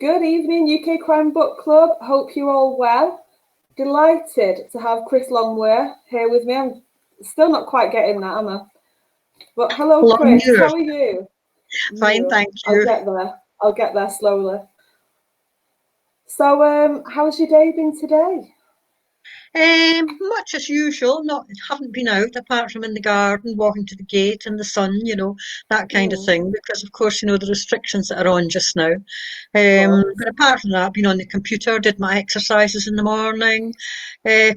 Good evening, UK Crime Book Club. Hope you're all well. Delighted to have Chris Longmuir here with me. I'm still not quite getting that, am I? But hello, Chris. Longmuir. How are you? Fine, thank you. I'll get there slowly. So, how's your day been today? Much as usual. Haven't been out apart from in the garden, walking to the gate in the sun, that kind of thing. Because of course, the restrictions that are on just now. But apart from that, been on the computer, did my exercises in the morning,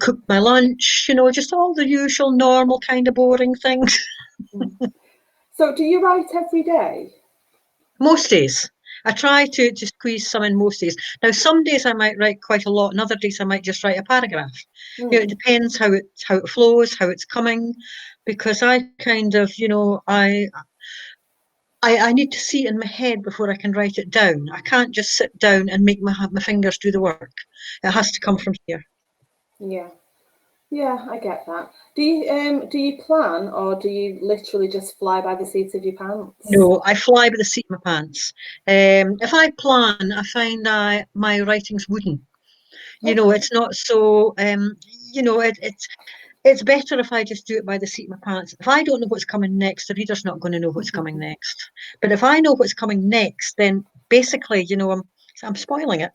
cooked my lunch. Just all the usual, normal kind of boring things. So, do you write every day? Most days. I try to squeeze some in most days. Now, some days I might write quite a lot, and other days I might just write a paragraph. It depends how it flows, how it's coming, because I kind of, I need to see it in my head before I can write it down. I can't just sit down and make my fingers do the work. It has to come from here. Yeah, I get that. Do you plan, or do you literally just fly by the seat of your pants? No, I fly by the seat of my pants. If I plan, I find my writing's wooden. It's not so. It's better if I just do it by the seat of my pants. If I don't know what's coming next, the reader's not going to know what's coming next. But if I know what's coming next, then basically, I'm spoiling it.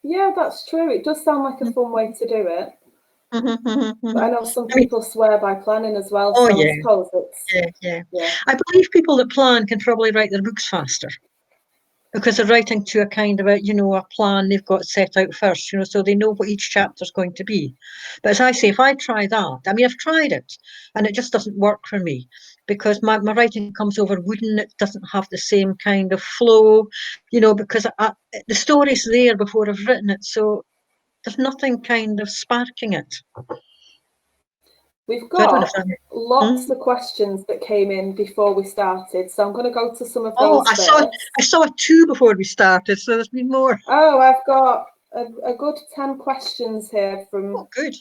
Yeah, that's true. It does sound like a fun way to do it. But I know some people swear by planning as well. Oh, so yeah. I suppose it's yeah. I believe people that plan can probably write their books faster, because they're writing to a kind of a plan they've got set out first, so they know what each chapter's going to be. But as I say, if I try that, I've tried it and it just doesn't work for me, because my writing comes over wooden. It doesn't have the same kind of flow, because the story's there before I've written it, so there's nothing kind of sparking it. We've got lots of questions that came in before we started, so I'm going to go to some of those first. I saw 2 before we started, so there's been more. Oh, I've got a good 10 questions here from... Oh, good.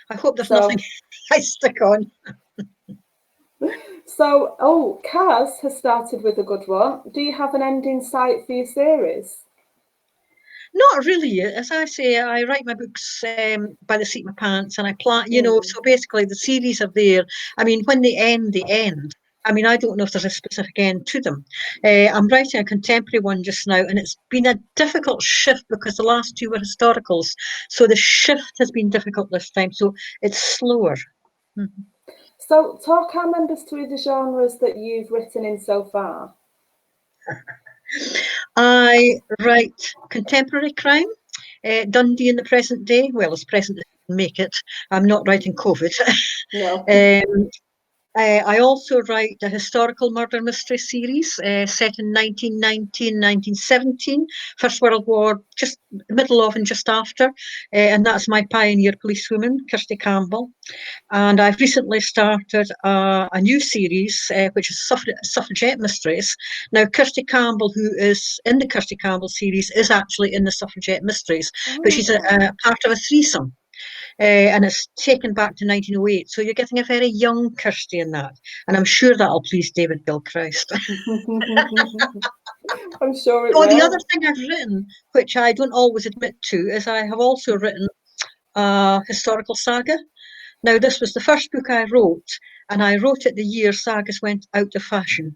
I hope there's nothing I stick on. So, Kaz has started with a good one. Do you have an end in sight for your series? Not really. As I say, I write my books by the seat of my pants, and I plan, so basically the series are there. When they end, they end. I don't know if there's a specific end to them. I'm writing a contemporary one just now, and it's been a difficult shift because the last 2 were historicals. So the shift has been difficult this time, so it's slower. So talk our members through the genres that you've written in so far. I write contemporary crime, Dundee in the present day. Well, as present as I can make it. I'm not writing COVID. No. I also write a historical murder mystery series set in 1919, 1917, First World War, just middle of and just after. And that's my pioneer policewoman, Kirsty Campbell. And I've recently started a new series, which is suffragette mysteries. Now, Kirsty Campbell, who is in the Kirsty Campbell series, is actually in the suffragette mysteries, but she's a part of a threesome. And it's taken back to 1908. So you're getting a very young Kirsty in that. And I'm sure that'll please David Gilchrist. I'm sure it will. The other thing I've written, which I don't always admit to, is I have also written a historical saga. Now, this was the first book I wrote, and I wrote it the year sagas went out of fashion,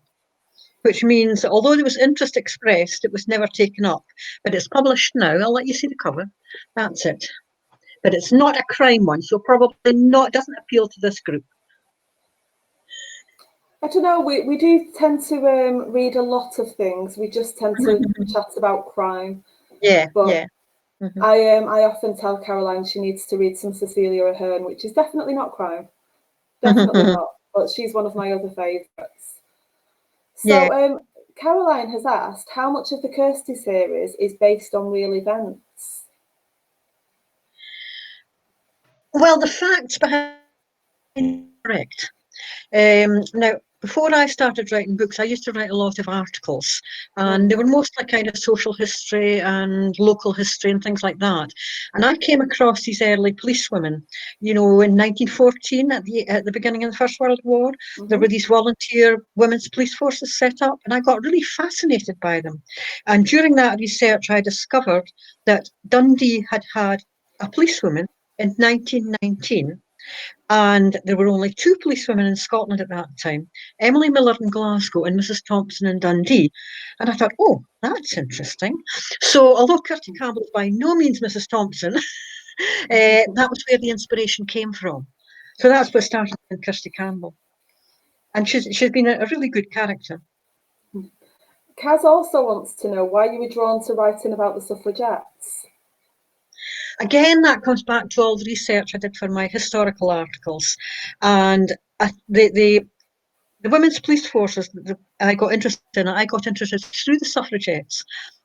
which means that although there was interest expressed, it was never taken up. But it's published now. I'll let you see the cover. That's it. But it's not a crime one, so probably doesn't appeal to this group. I don't know, we do tend to read a lot of things. We just tend to chat about crime. Yeah, but yeah. I often tell Caroline she needs to read some Cecilia Ahern, which is definitely not crime. Definitely not. But she's one of my other favourites. So Caroline has asked, how much of the Kirsty series is based on real events? Well, the facts behind correct. Now, before I started writing books, I used to write a lot of articles, and they were mostly kind of social history and local history and things like that. And I came across these early policewomen, you know, in 1914 at the beginning of the First World War. There were these volunteer women's police forces set up, and I got really fascinated by them. And during that research, I discovered that Dundee had had a policewoman in 1919, and there were only two policewomen in Scotland at that time, Emily Miller in Glasgow and Mrs. Thompson in Dundee. And I thought, oh, that's interesting. So although Kirsty Campbell is by no means Mrs. Thompson, that was where the inspiration came from. So that's what started with Kirsty Campbell. And she's been a really good character. Kaz also wants to know why you were drawn to writing about the suffragettes. Again, that comes back to all the research I did for my historical articles. And the women's police forces I got interested through the suffragettes,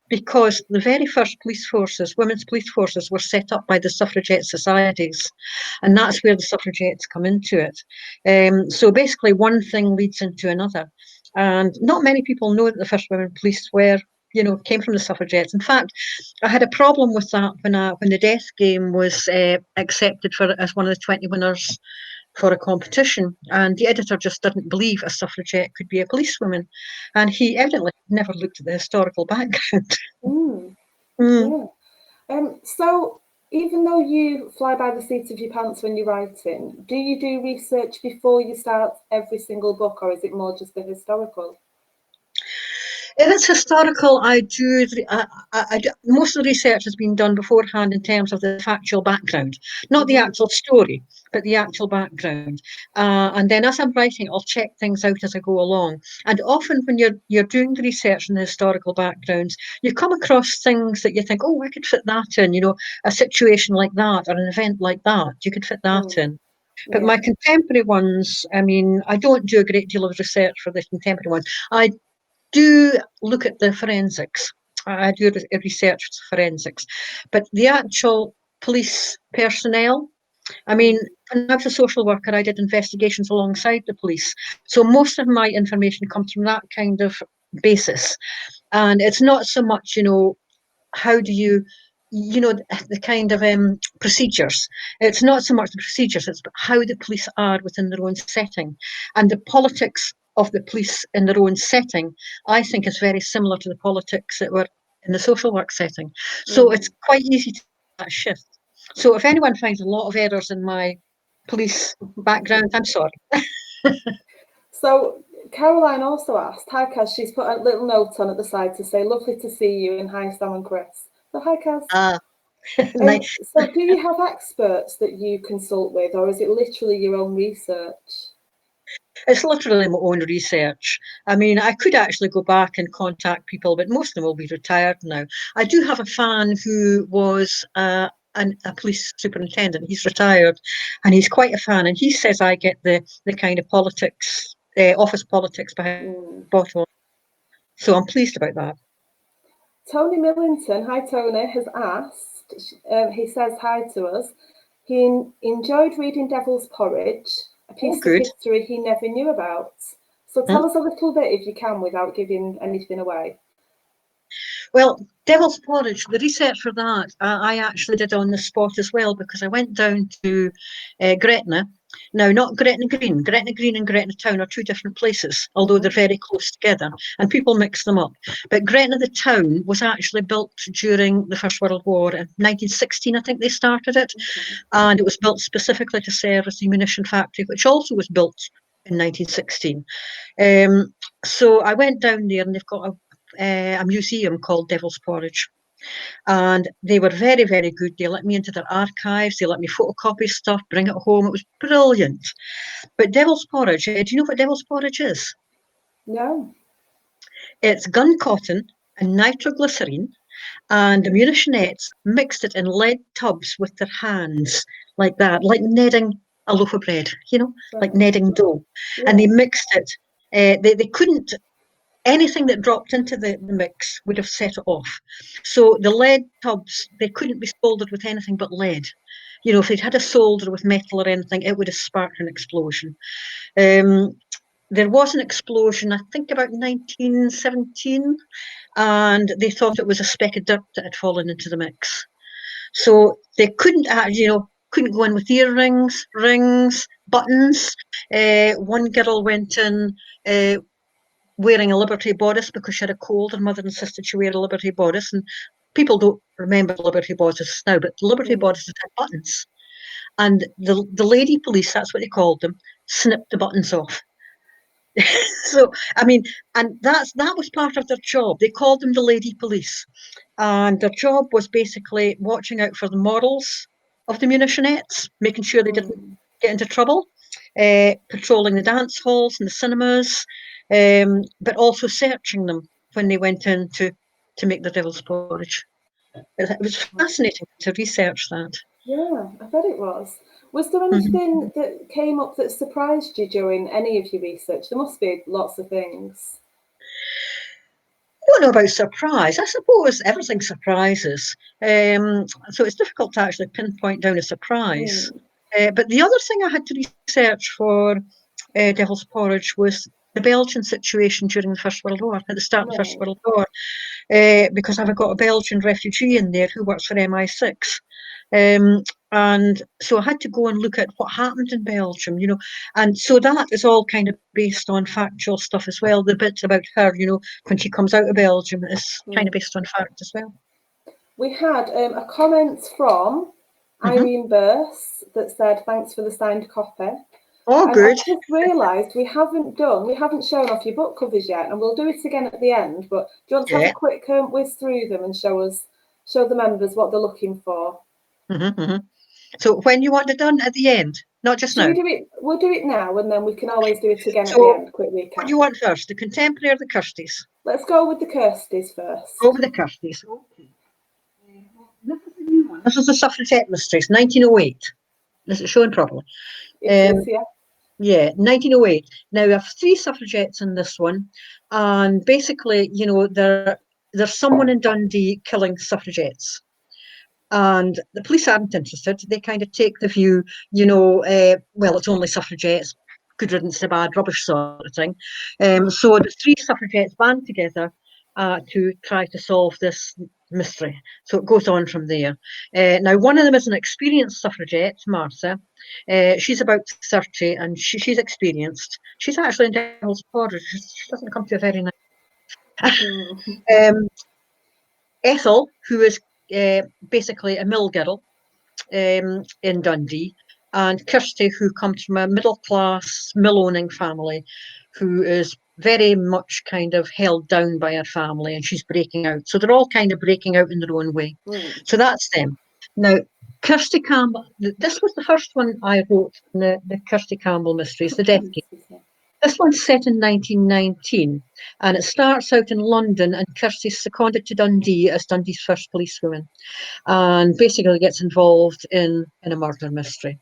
because the very first police forces, women's police forces, were set up by the suffragette societies, and that's where the suffragettes come into it. So basically, one thing leads into another, and not many people know that the first women police came from the suffragettes. In fact, I had a problem with that when the death game was accepted as one of the 20 winners for a competition, and the editor just didn't believe a suffragette could be a policewoman, and he evidently never looked at the historical background. Yeah. So even though you fly by the seat of your pants when you're writing, do you do research before you start every single book, or is it more just the historical? If it's historical, I do. Most of the research has been done beforehand in terms of the factual background, not the actual story, but the actual background. And then, as I'm writing, I'll check things out as I go along. And often, when you're doing the research in the historical backgrounds, you come across things that you think, "Oh, I could fit that in." You know, a situation like that or an event like that, you could fit that in. But my contemporary ones, I mean, I don't do a great deal of research for the contemporary ones. I do look at the forensics. I do research forensics, but the actual police personnel, I mean, when I was a social worker, I did investigations alongside the police. So most of my information comes from that kind of basis. And it's not so much, how do the kind of procedures. It's not so much the procedures, it's how the police are within their own setting. And the politics of the police in their own setting, I think, is very similar to the politics that were in the social work setting. So it's quite easy to shift. So if anyone finds a lot of errors in my police background, I'm sorry. So Caroline also asked, hi Kaz, she's put a little note on at the side to say, lovely to see you, and hi Sam and Chris. So hi Kaz. Nice. So do you have experts that you consult with, or is it literally your own research? It's literally my own research. I mean, I could actually go back and contact people, but most of them will be retired now. I do have a fan who was a police superintendent. He's retired, and he's quite a fan. And he says I get the kind of politics, office politics behind bottom. So I'm pleased about that. Tony Millington, hi Tony, has asked, he says hi to us. He enjoyed reading Devil's Porridge, a piece of history he never knew about. So tell us a little bit, if you can, without giving anything away. Well, Devil's Porridge, the research for that, I actually did on the spot as well, because I went down to Gretna. Now, not Gretna Green. Gretna Green and Gretna Town are two different places, although they're very close together, and people mix them up. But Gretna, the town, was actually built during the First World War. In 1916, I think they started it, and it was built specifically to serve as the munition factory, which also was built in 1916. So I went down there, and they've got a museum called Devil's Porridge. And they were very, very good. They let me into their archives. They let me photocopy stuff, bring it home. It was brilliant. But Devil's Porridge, do you know what Devil's Porridge is? No. It's gun cotton and nitroglycerine, and the munitionettes mixed it in lead tubs with their hands, like that, like kneading a loaf of bread, like kneading dough. And they mixed it. They couldn't anything that dropped into the mix would have set it off. So the lead tubs, they couldn't be soldered with anything but lead. If they'd had a solder with metal or anything, it would have sparked an explosion. there was an explosion, I think about 1917, and they thought it was a speck of dirt that had fallen into the mix. So they couldn't, couldn't go in with earrings, rings, buttons. One girl went in wearing a Liberty bodice because she had a cold, and mother insisted she wear a Liberty bodice. And people don't remember Liberty bodices now, but Liberty bodices had buttons. And the lady police, that's what they called them, snipped the buttons off. So, I mean, and that was part of their job. They called them the lady police. And their job was basically watching out for the morals of the munitionettes, making sure they didn't get into trouble, patrolling the dance halls and the cinemas, but also searching them when they went in to make the devil's porridge. It was fascinating to research that. Yeah, I bet it was. Was there anything that came up that surprised you during any of your research? There must be lots of things. I don't know about surprise. I suppose everything surprises. So it's difficult to actually pinpoint down a surprise. But the other thing I had to research for Devil's Porridge was the Belgian situation during the First World War, at the start of the First World War, because I've got a Belgian refugee in there who works for MI6. And so I had to go and look at what happened in Belgium, and so that is all kind of based on factual stuff as well. The bit about her, when she comes out of Belgium is kind of based on fact as well. We had a comment from Irene Burse that said, "Thanks for the signed copy." Oh, and good. I just realised we haven't shown off your book covers yet, and we'll do it again at the end. But do you want to have a quick whiz through them and show the members what they're looking for? So when you want it done at the end, not just now. We'll do it now, and then we can always do it again at the end. Quick recap. What do you want first, the contemporary or the Kirstys? Let's go with the Kirstys first. Go with the Kirstys. Okay. This is a new one. This is the Suffragette Mysteries, 1908. This is showing properly. It is, yeah. Yeah, 1908. Now, we have 3 suffragettes in this one, and basically, there's someone in Dundee killing suffragettes. And the police aren't interested. They kind of take the view, well, it's only suffragettes, good riddance to bad rubbish sort of thing. So the 3 suffragettes band together to try to solve this mystery. So it goes on from there. Now, one of them is an experienced suffragette, Martha. She's about 30 and she's experienced. She's actually in Devil's Porridge. She doesn't come to a very nice. Ethel, who is basically a mill girl in Dundee, and Kirsty, who comes from a middle-class mill-owning family, who is very much kind of held down by her family, and she's breaking out. So they're all kind of breaking out in their own way. So that's them. Now, Kirsty Campbell, this was the first one I wrote in the Kirsty Campbell mysteries, the Death Game. This one's set in 1919, and it starts out in London, and Kirsty's seconded to Dundee as Dundee's first policewoman, and basically gets involved in a murder mystery.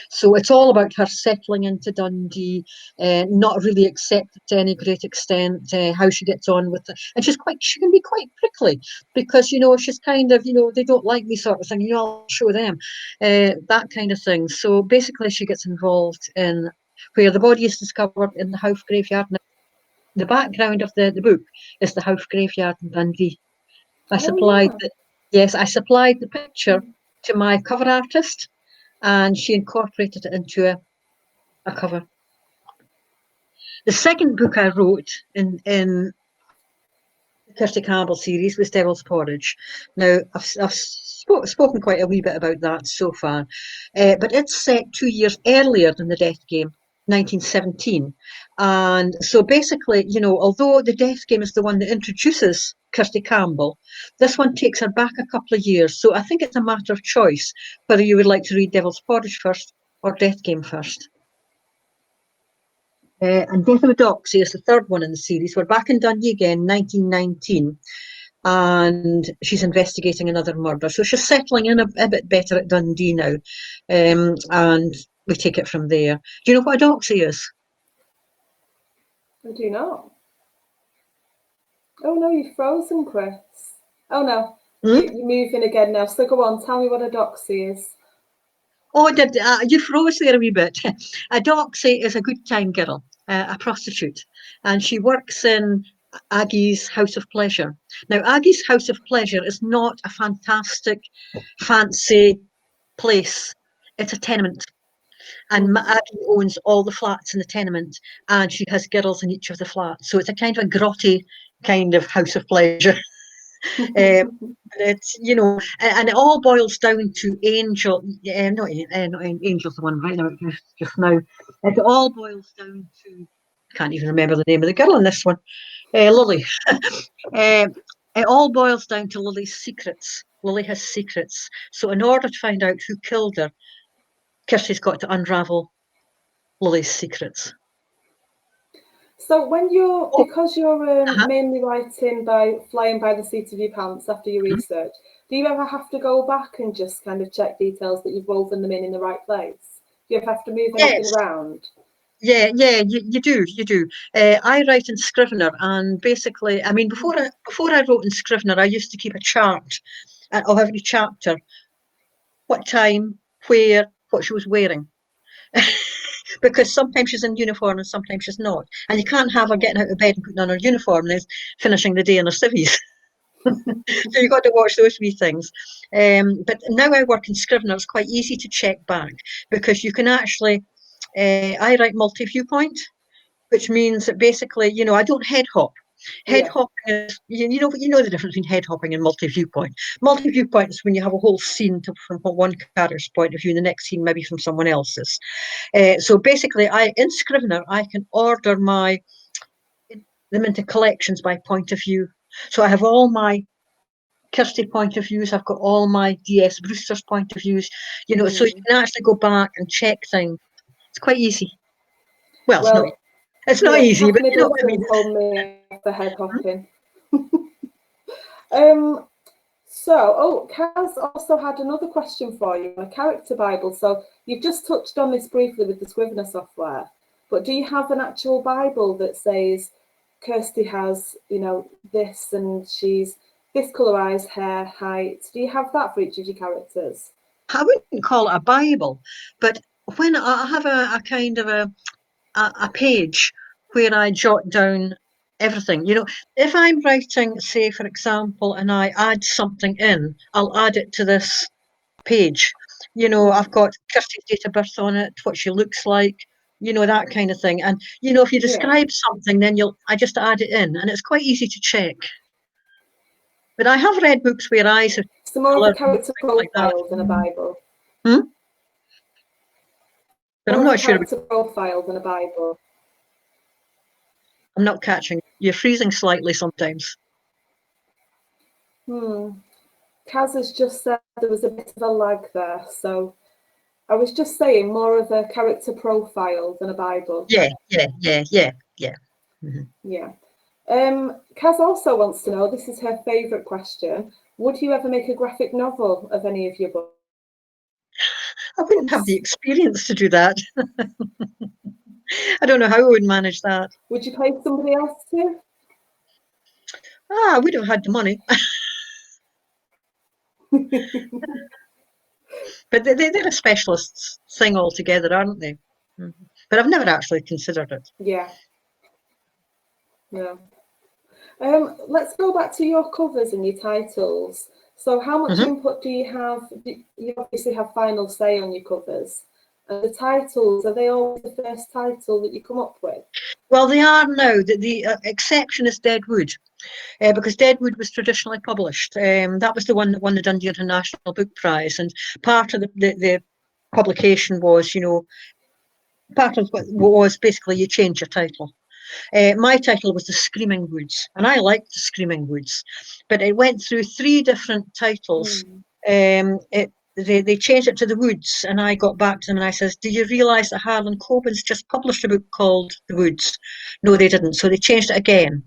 So it's all about her settling into Dundee, not really accepted to any great extent, how she gets on with it. And she can be quite prickly because, she's kind of, they don't like me sort of thing, I'll show them, that kind of thing. So basically she gets involved in where the body is discovered in the Howth graveyard. Now, the background of the book is the Howth graveyard in Dundee. I supplied the picture to my cover artist, and she incorporated it into a cover. The second book I wrote in the Kirsty Campbell series was Devil's Porridge. Now, I've spoken quite a wee bit about that so far, but it's set 2 years earlier than the Death Game, 1917. And so basically, although the Death Game is the one that introduces Kirsty Campbell, this one takes her back a couple of years. So I think it's a matter of choice whether you would like to read Devil's Porridge first or Death Game first. And Death of a Doxy is the third one in the series. We're back in Dundee again, 1919. And she's investigating another murder. So she's settling in a bit better at Dundee now. And we take it from there. Do you know what a doxy is? I do not. Oh no, you've frozen, Chris. Oh no, you're moving again now. So go on, tell me what a doxy is. Oh, you froze there a wee bit. A doxy is a good time girl. a prostitute, and she works in Aggie's House of Pleasure. Now, Aggie's House of Pleasure is not a fantastic, fancy place. It's a tenement. And Aggie owns all the flats in the tenement, and she has girls in each of the flats. So it's a kind of a grotty kind of house of pleasure. It's, and it all boils down to Angel. Not Angel's the one right now. Just now, it all boils down to. I can't even remember the name of the girl in this one. Lily. It all boils down to Lily's secrets. Lily has secrets. So in order to find out who killed her, Kirsty's got to unravel Lily's secrets. So because you're mainly writing by flying by the seat of your pants after your research, do you ever have to go back and just kind of check details that you've woven them in the right place? Do you ever have to move anything around? Yeah, you do. I write in Scrivener, and basically, I mean, before I wrote in Scrivener, I used to keep a chart of every chapter, what time, where, what she was wearing. Because sometimes she's in uniform and sometimes she's not. And you can't have her getting out of bed and putting on her uniform and finishing the day in her civvies. So you've got to watch those wee things. But now I work in Scrivener, it's quite easy to check back because you can actually, I write multi-viewpoint, which means that basically, I don't head hop. Head hopping is, you know the difference between head hopping and multi-viewpoint. Multi-viewpoint is when you have a whole scene from one character's point of view, and the next scene maybe from someone else's. So basically, in Scrivener, I can order them into collections by point of view. So I have all my Kirsty point of views. I've got all my D.S. Brewster's point of views. So you can actually go back and check things. It's quite easy. Well, it's not easy, but you know what I mean. Told me the head hopping. Kaz also had another question for you on a character Bible. So you've just touched on this briefly with the Scrivener software, but do you have an actual Bible that says Kirsty has, this and she's this colorized hair, height? Do you have that for each of your characters? I wouldn't call it a Bible, but when I have a kind of a page where I jot down everything, if I'm writing, say, for example, and I add something in, I'll add it to this page. I've got Kirsty's date of birth on it, what she looks like, that kind of thing. And, if you describe something, then I just add it in, and it's quite easy to check. But I have read books where eyes have... It's more of a character profile than a Bible. But I'm not sure. Character profile than a Bible. I'm not catching. You're freezing slightly sometimes. Kaz has just said there was a bit of a lag there, so I was just saying more of a character profile than a Bible. Yeah. Mm-hmm. Yeah. Kaz also wants to know, this is her favourite question, would you ever make a graphic novel of any of your books? I wouldn't have the experience to do that. I don't know how I would manage that. Would you pay somebody else to? I would have had the money. But they're a specialist thing altogether, aren't they? But I've never actually considered it. Yeah. No. Let's go back to your covers and your titles. So how much input do you have? You obviously have final say on your covers. And the titles, are they always the first title that you come up with? Well, they are now. The exception is Deadwood, because Deadwood was traditionally published. That was the one that won the Dundee International Book Prize. And part of the publication was, part of what was basically you change your title. My title was The Screaming Woods, and I liked The Screaming Woods, but it went through 3 different titles. They changed it to The Woods, and I got back to them and I says, do you realise that Harlan Coben's just published a book called The Woods? No, they didn't. So they changed it again,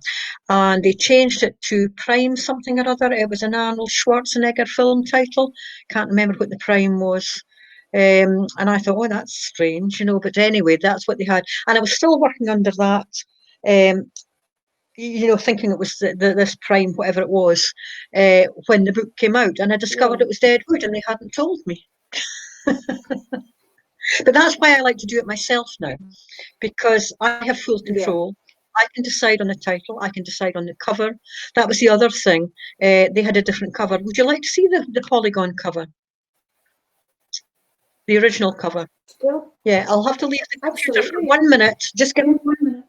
and they changed it to Prime something or other. It was an Arnold Schwarzenegger film title. Can't remember what the Prime was. And I thought, oh, that's strange, but anyway, that's what they had. And I was still working under that, thinking it was this Prime, whatever it was, when the book came out. And I discovered it was Deadwood, and they hadn't told me. But that's why I like to do it myself now, because I have full control. I can decide on the title. I can decide on the cover. That was the other thing. They had a different cover. Would you like to see the polygon cover? The original cover? Still? Yeah, I'll have to leave the computer for Absolutely. 1 minute. Just give me 1 minute.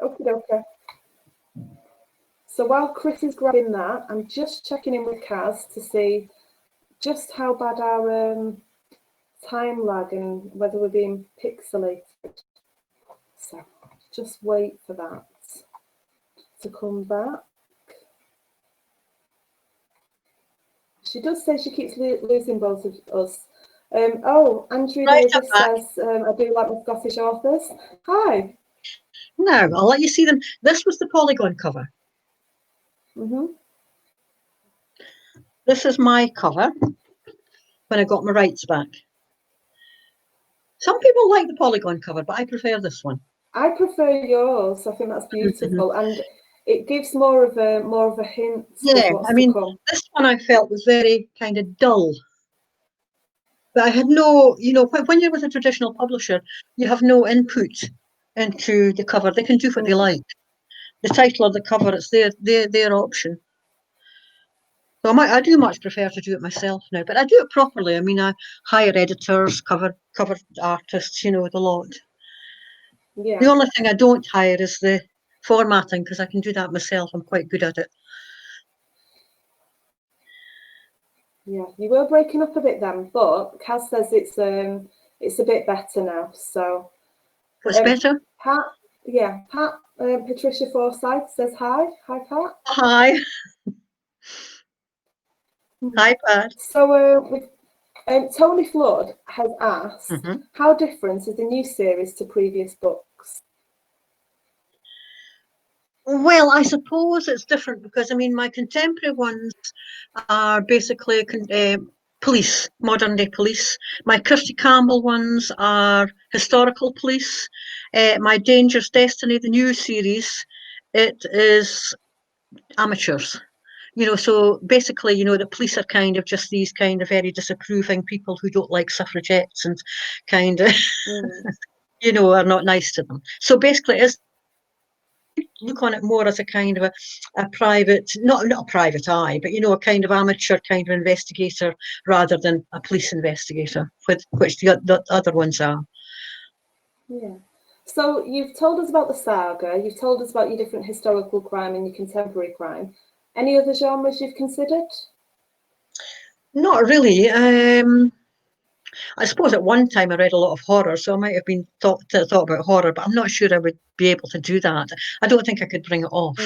Okay. So while Chris is grabbing that, I'm just checking in with Kaz to see just how bad our time lag and whether we're being pixelated. So just wait for that to come back. She does say she keeps losing both of us. Andrew Right, Davis says, I do like my Scottish authors. Hi. Now, I'll let you see them. This was the polygon cover. This is my cover when I got my rights back. Some people like the polygon cover, but I prefer this one. I prefer yours. I think that's beautiful, and it gives more of a hint. Yeah, I mean, this one I felt was very kind of dull. But I had no, when you're with a traditional publisher, you have no input into the cover. They can do what they like. The title or the cover, it's their option. So I do much prefer to do it myself now, but I do it properly. I mean, I hire editors, cover artists, the lot. Yeah. The only thing I don't hire is the formatting, because I can do that myself. I'm quite good at it. Yeah, you were breaking up a bit then, but Kaz says it's a bit better now. So what's better? Pat, Patricia Forsyth says hi. Hi, Pat. Hi. Hi, Pat. So Tony Flood has asked, how different is the new series to previous books? Well, I suppose it's different because, I mean, my contemporary ones are basically police, modern day police. My Kirsty Campbell ones are historical police. My Dangerous Destiny, the new series, it is amateurs. So basically, the police are kind of just these kind of very disapproving people who don't like suffragettes and kind of, are not nice to them. So basically, it's look on it more as a kind of a private, not a private eye, but a kind of amateur kind of investigator rather than a police investigator, which the other ones are. Yeah. So you've told us about the saga, you've told us about your different historical crime and your contemporary crime. Any other genres you've considered? Not really. I suppose at one time I read a lot of horror, so I might have been thought about horror, but I'm not sure I would be able to do that. I don't think I could bring it off.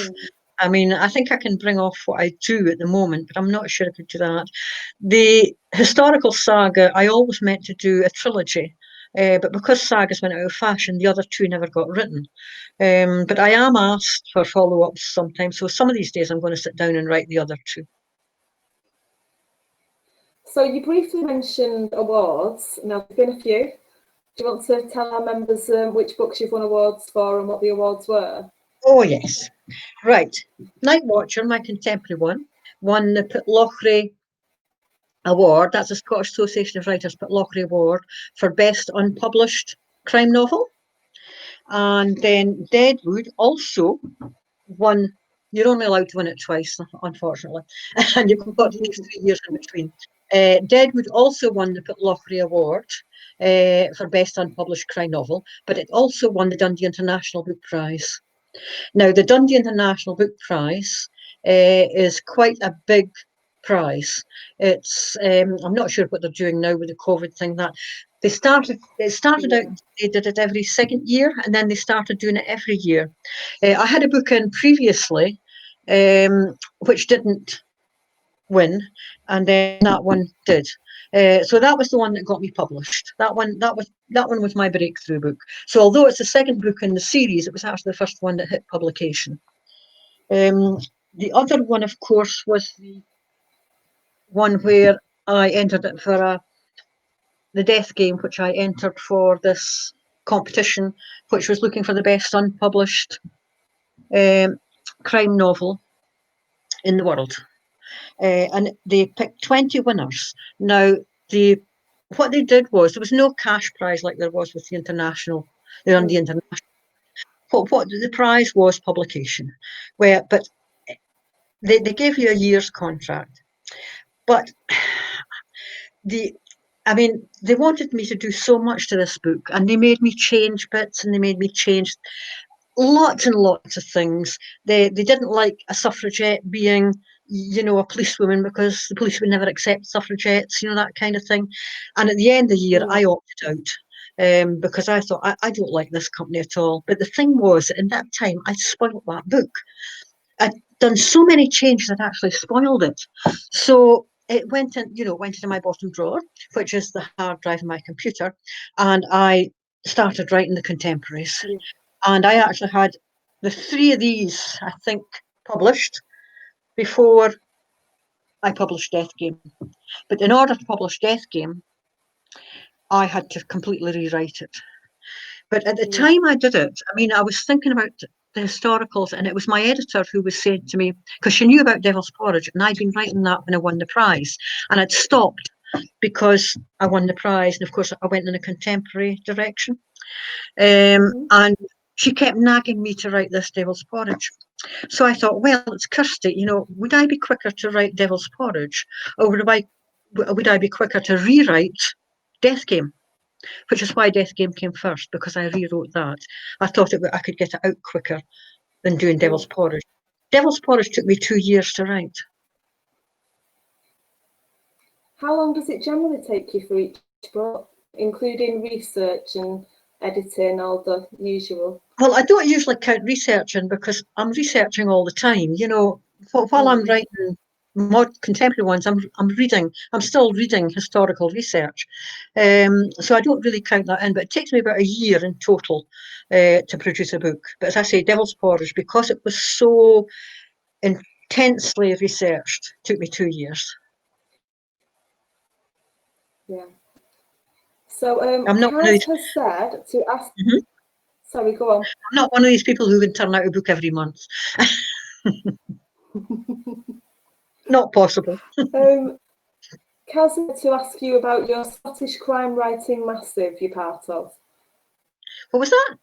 I mean, I think I can bring off what I do at the moment, but I'm not sure I could do that. The historical saga, I always meant to do a trilogy, but because sagas went out of fashion, the other two never got written. But I am asked for follow-ups sometimes, so some of these days I'm going to sit down and write the other two. So you briefly mentioned awards. Now, there's been a few. Do you want to tell our members which books you've won awards for and what the awards were? Oh, yes. Right. Night Watcher, my contemporary one, won the Pitlochry Award. That's the Scottish Association of Writers Pitlochry Award for Best Unpublished Crime Novel. And then Deadwood also won. You're only allowed to win it twice, unfortunately, and you've got to leave 3 years in between. Deadwood also won the Pitlochry Award for Best Unpublished Crime Novel, but it also won the Dundee International Book Prize. Now, the Dundee International Book Prize is quite a big prize. It's I'm not sure what they're doing now with the COVID thing. That it started out, they did it every second year, and then they started doing it every year. I had a book in previously which didn't win, and then that one did. So that was the one that got me published. That one was my breakthrough book. So although it's the second book in the series, it was actually the first one that hit publication. The other one, of course, was the one where I entered it for the Death Game, which I entered for this competition, which was looking for the best unpublished crime novel in the world. And they picked 20 winners. Now, the what they did was there was no cash prize like there was with the international. They're on the international. What the prize was publication, but they gave you a year's contract, but they wanted me to do so much to this book, and they made me change bits, and they made me change lots and lots of things. They didn't like a suffragette being, a policewoman, because the police would never accept suffragettes, that kind of thing. And at the end of the year, I opted out because I thought, I don't like this company at all. But the thing was, in that time, I spoiled that book. I'd done so many changes that actually spoiled it. So it went into my bottom drawer, which is the hard drive in my computer, and I started writing the contemporaries. Yeah. And I actually had the 3 of these, I think, published before I published Death Game. But in order to publish Death Game, I had to completely rewrite it. But at the time I did it, I was thinking about the historicals, and it was my editor who was saying to me, because she knew about Devil's Porridge, and I'd been writing that when I won the prize, and I'd stopped because I won the prize, and of course I went in a contemporary direction. And she kept nagging me to write this Devil's Porridge. So I thought, well, it's Kirsty, would I be quicker to write Devil's Porridge, or would I be quicker to rewrite Death Game? Which is why Death Game came first, because I rewrote that. I thought I could get it out quicker than doing Devil's Porridge. Devil's Porridge took me 2 years to write. How long does it generally take you for each book, including research and editing, all the usual? Well, I don't usually count researching, because I'm researching all the time. While I'm writing more contemporary ones, I'm still reading historical research. So I don't really count that in, but it takes me about a year in total to produce a book. But as I say, Devil's Porridge, because it was so intensely researched, took me 2 years. Yeah. So Kaz has said to ask... Sorry, go on. I'm not one of these people who can turn out a book every month. Not possible. Kaz said to ask you about your Scottish crime writing massive you're part of. What was that?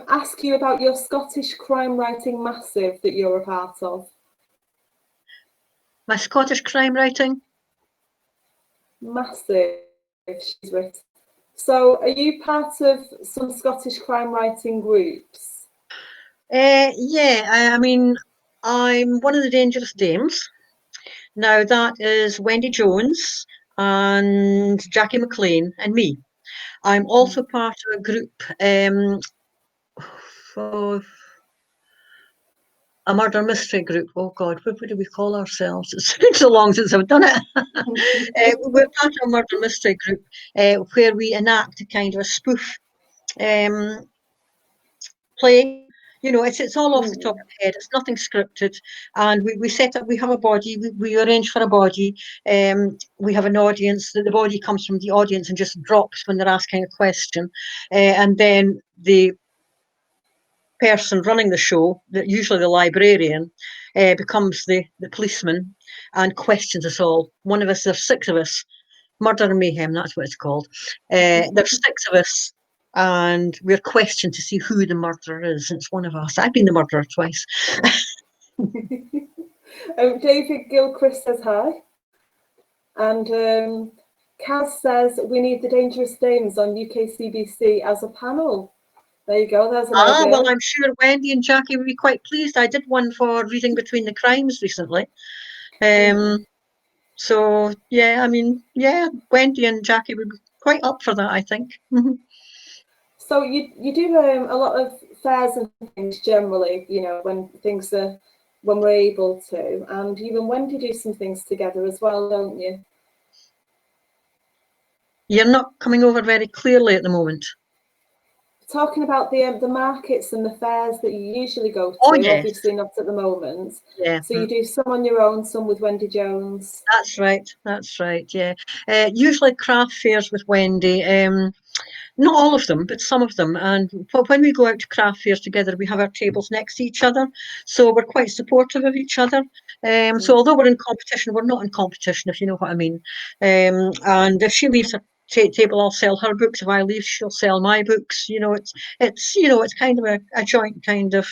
Ask you about your Scottish crime writing massive that you're a part of. My Scottish crime writing? Massive, she's written. So are you part of some Scottish crime writing groups? Yeah, I'm one of the Dangerous Dames. Now that is Wendy Jones and Jackie McLean and me. I'm also part of a group, a murder mystery group. Oh God, what do we call ourselves? It's been so long since I've done it. We're part of a murder mystery group where we enact a kind of a spoof play. It's all off the top of the head. It's nothing scripted, and we set up. We have a body. We arrange for a body. We have an audience. The body comes from the audience and just drops when they're asking a question, and then the person running the show, usually the librarian, becomes the policeman and questions us all. One of us, there's 6 of us. Murder and Mayhem, that's what it's called. There's 6 of us, and we're questioned to see who the murderer is. It's one of us. I've been the murderer twice. David Gilchrist says hi. And Kaz says, we need the Dangerous Dames on UKCBC as a panel. There you go, there's an idea. Well, I'm sure Wendy and Jackie would be quite pleased. I did one for Reading Between the Crimes recently. So, yeah, Wendy and Jackie would be quite up for that, I think. So you do a lot of fairs and things generally, when we're able to, and even Wendy do some things together as well, don't you? You're not coming over very clearly at the moment. talking about the markets and the fairs that you usually go to, Oh, yes. obviously not at the moment. Yeah. So you do some on your own, some with Wendy Jones. That's right. Yeah. Usually craft fairs with Wendy. Not all of them, but some of them. And when we go out to craft fairs together, we have our tables next to each other. So we're quite supportive of each other. So although we're in competition, we're not in competition, if you know what I mean. And if she leaves her table, I'll sell her books. If I leave, she'll sell my books. It's kind of a joint kind of,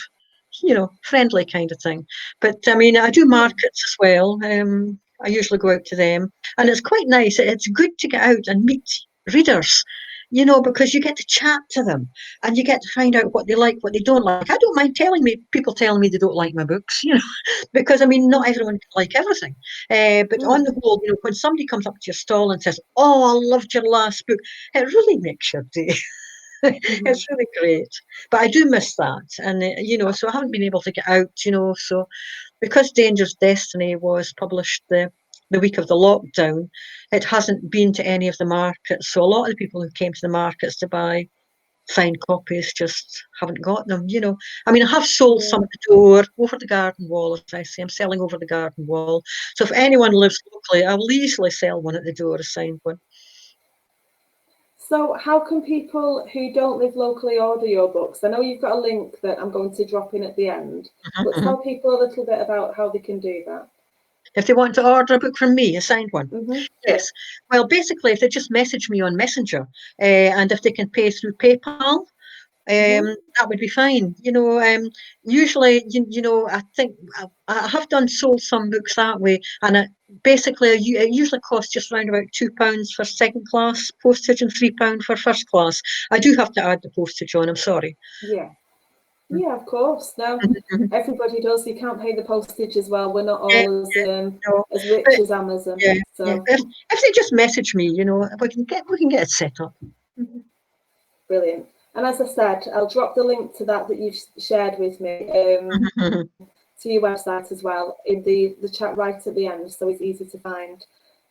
friendly kind of thing. But I mean, I do markets as well. I usually go out to them, and it's quite nice. It's good to get out and meet readers, because you get to chat to them and you get to find out what they like, what they don't like. I don't mind people telling me they don't like my books, because I mean, not everyone can like everything. But on the whole, when somebody comes up to your stall and says, "Oh, I loved your last book," it really makes your day. It's really great. But I do miss that. And, so I haven't been able to get out, so because Dangerous Destiny was published the week of the lockdown, it hasn't been to any of the markets. So a lot of the people who came to the markets to buy signed copies just haven't got them, I mean, I have sold some at the door, over the garden wall, as I say. I'm selling over the garden wall. So if anyone lives locally, I will easily sell one at the door, a signed one. So how can people who don't live locally order your books? I know you've got a link that I'm going to drop in at the end, but tell people a little bit about how they can do that. If they want to order a book from me, a signed one. Yes. Yeah. Well, basically, if they just message me on Messenger, and if they can pay through PayPal, that would be fine. Usually, I think I have sold some books that way, and it usually costs just around about £2 for second class postage and £3 for first class. I do have to add the postage on. I'm sorry. Yeah, of course. No, everybody does. You can't pay the postage as well. We're not all as rich as Amazon. So. If they just message me, we can get it set up. Brilliant. And as I said, I'll drop the link to that you've shared with me to your website as well in the chat right at the end, so it's easy to find.